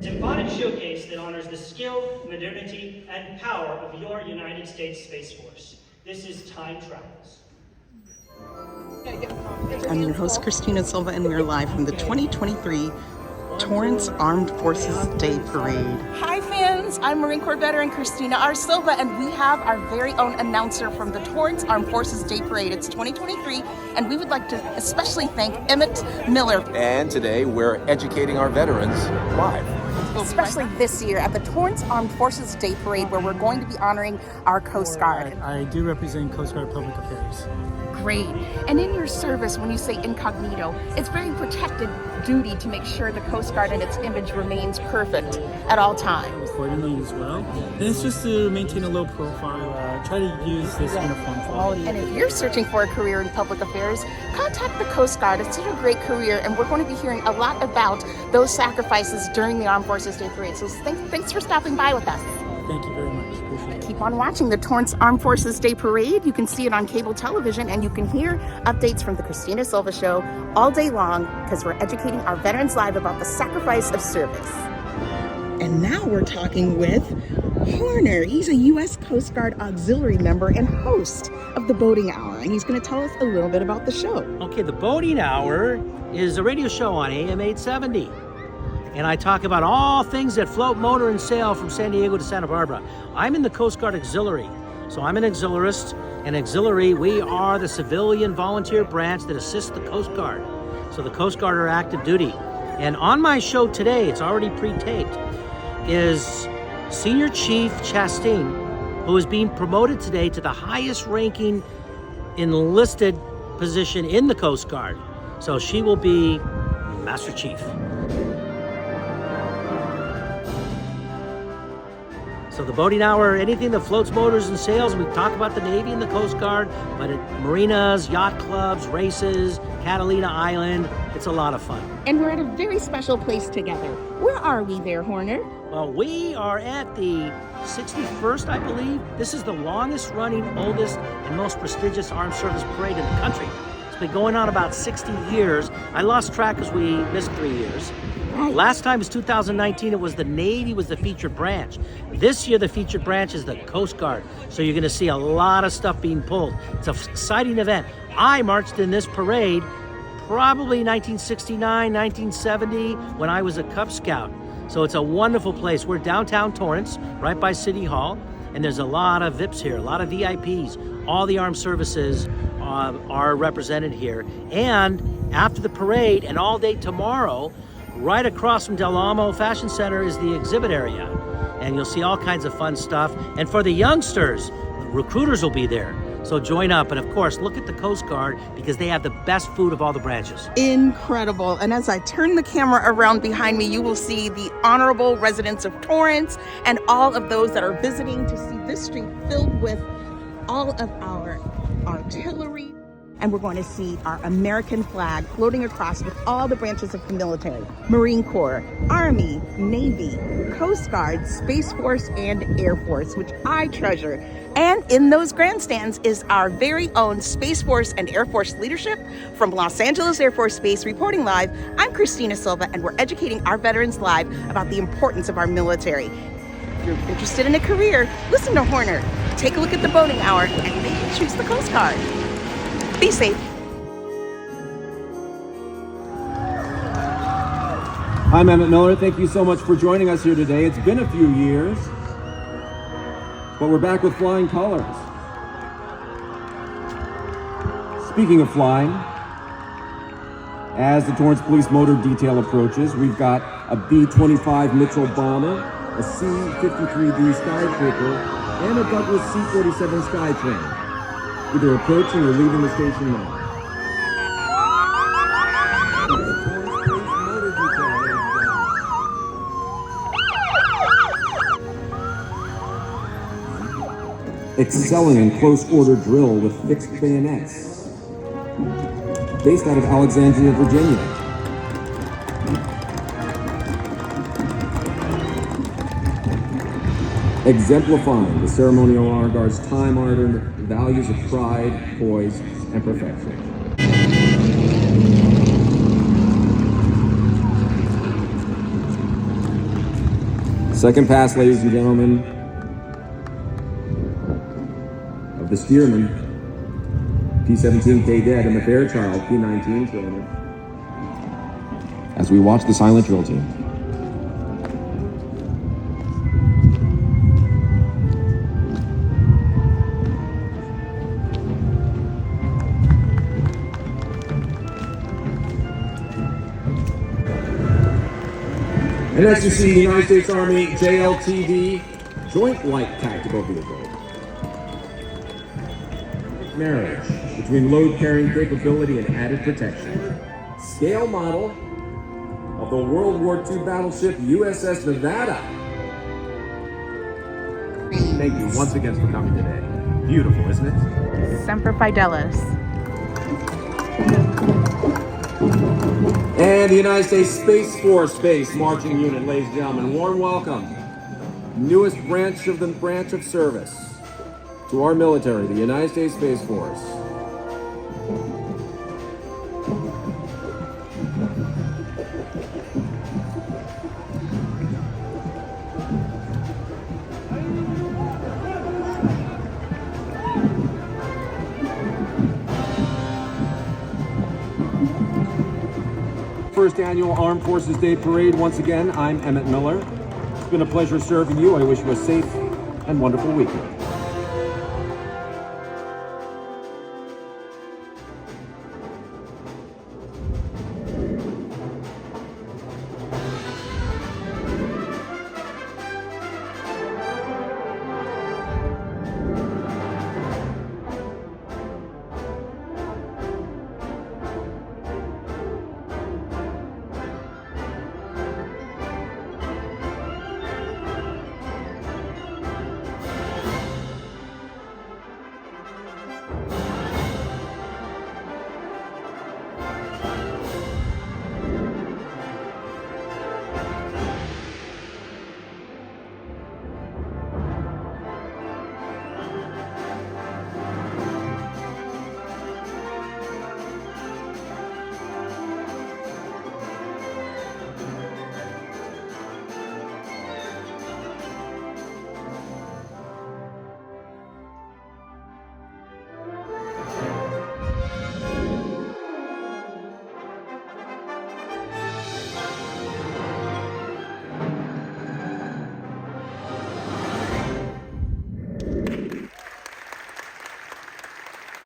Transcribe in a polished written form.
Symphonic showcase that honors the skill, modernity, and power of your United States Space Force. This is Time Travels. I'm your host, Christina Silva, and we're live from the 2023 Torrance Armed Forces Day Parade. Hi fans, I'm Marine Corps veteran Christina R. Silva, and we have our very own announcer from the Torrance Armed Forces Day Parade. It's 2023, and we would like to especially thank Emmett Miller. And today we're educating our veterans live. Especially this year at the Torrance Armed Forces Day Parade, where we're going to be honoring our Coast Guard. I do represent Coast Guard Public Affairs. Great. And in your service, when you say incognito, it's very protected duty to make sure the Coast Guard and its image remains perfect at all times. Accordingly as well. And it's just to maintain a low profile, try to use this uniform for. And if you're searching for a career in public affairs, contact the Coast Guard. It's such a great career, and we're going to be hearing a lot about those sacrifices during the Armed Forces Day Parade. So thanks for stopping by with us. Thank you very much. Appreciate it. Keep on watching the Torrance Armed Forces Day Parade. You can see it on cable television, and you can hear updates from the Christina Silva Show all day long, because we're educating our veterans live about the sacrifice of service. And now we're talking with Horner. He's a U.S. Coast Guard Auxiliary member and host of the Boating Hour, and he's going to tell us a little bit about the show. Okay, the Boating Hour is a radio show on AM 870. And I talk about all things that float, motor, and sail from San Diego to Santa Barbara. I'm in the Coast Guard Auxiliary. So I'm an auxiliarist. And auxiliary, we are the civilian volunteer branch that assists the Coast Guard. So the Coast Guard are active duty. And on my show today, it's already pre-taped, is Senior Chief Chastain, who is being promoted today to the highest ranking enlisted position in the Coast Guard. So she will be Master Chief. So the Boating Hour, anything that floats, motors, and sails, we talk about the Navy and the Coast Guard, but at marinas, yacht clubs, races, Catalina Island, it's a lot of fun. And we're at a very special place together. Where are we there, Horner? Well, we are at the 61st, I believe. This is the longest running, oldest, and most prestigious armed service parade in the country. It's been going on about 60 years. I lost track because we missed 3 years. Right. Last time was 2019, it was the Navy was the featured branch. This year, the featured branch is the Coast Guard. So you're gonna see a lot of stuff being pulled. It's an exciting event. I marched in this parade probably 1969, 1970, when I was a Cub Scout. So it's a wonderful place. We're downtown Torrance, right by City Hall, and there's a lot of VIPs here, a lot of VIPs. All the armed services are represented here. And after the parade and all day tomorrow, right across from Del Amo Fashion Center is the exhibit area. And you'll see all kinds of fun stuff. And for the youngsters, recruiters will be there. So join up. And of course, look at the Coast Guard, because they have the best food of all the branches. Incredible. And as I turn the camera around behind me, you will see the honorable residents of Torrance and all of those that are visiting to see this street filled with all of our artillery. And we're going to see our American flag floating across with all the branches of the military: Marine Corps, Army, Navy, Coast Guard, Space Force, and Air Force, which I treasure. And in those grandstands is our very own Space Force and Air Force leadership from Los Angeles Air Force Base. Reporting live, I'm Christina Silva, and we're educating our veterans live about the importance of our military. If you're interested in a career, listen to Horner. Take a look at the Boating Hour and maybe choose the Coast Guard. Be safe. I'm Emmett Miller. Thank you so much for joining us here today. It's been a few years, but we're back with flying colors. Speaking of flying, as the Torrance Police Motor Detail approaches, we've got a B-25 Mitchell bomber, a C-53D Skytrooper, and a Douglas C-47 Skytrain, either approaching or leaving the station now. Excelling in close order drill with fixed bayonets. Based out of Alexandria, Virginia. Exemplifying the ceremonial honor guard's time-honored values of pride, poise, and perfection. Second pass, ladies and gentlemen, of the Stearman, P-17K dead, and the Fairchild, P-19 trainer. As we watch the silent drill team. And next you see the United States Army JLTV Joint Light Tactical Vehicle. Marriage between load carrying capability and added protection. Scale model of the World War II battleship USS Nevada. Thank you once again for coming today. Beautiful, isn't it? Semper Fidelis. And the United States Space Force Base Marching Unit, ladies and gentlemen, warm welcome. Newest branch of service to our military, the United States Space Force. First annual Armed Forces Day Parade. Once again, I'm Emmett Miller. It's been a pleasure serving you. I wish you a safe and wonderful weekend.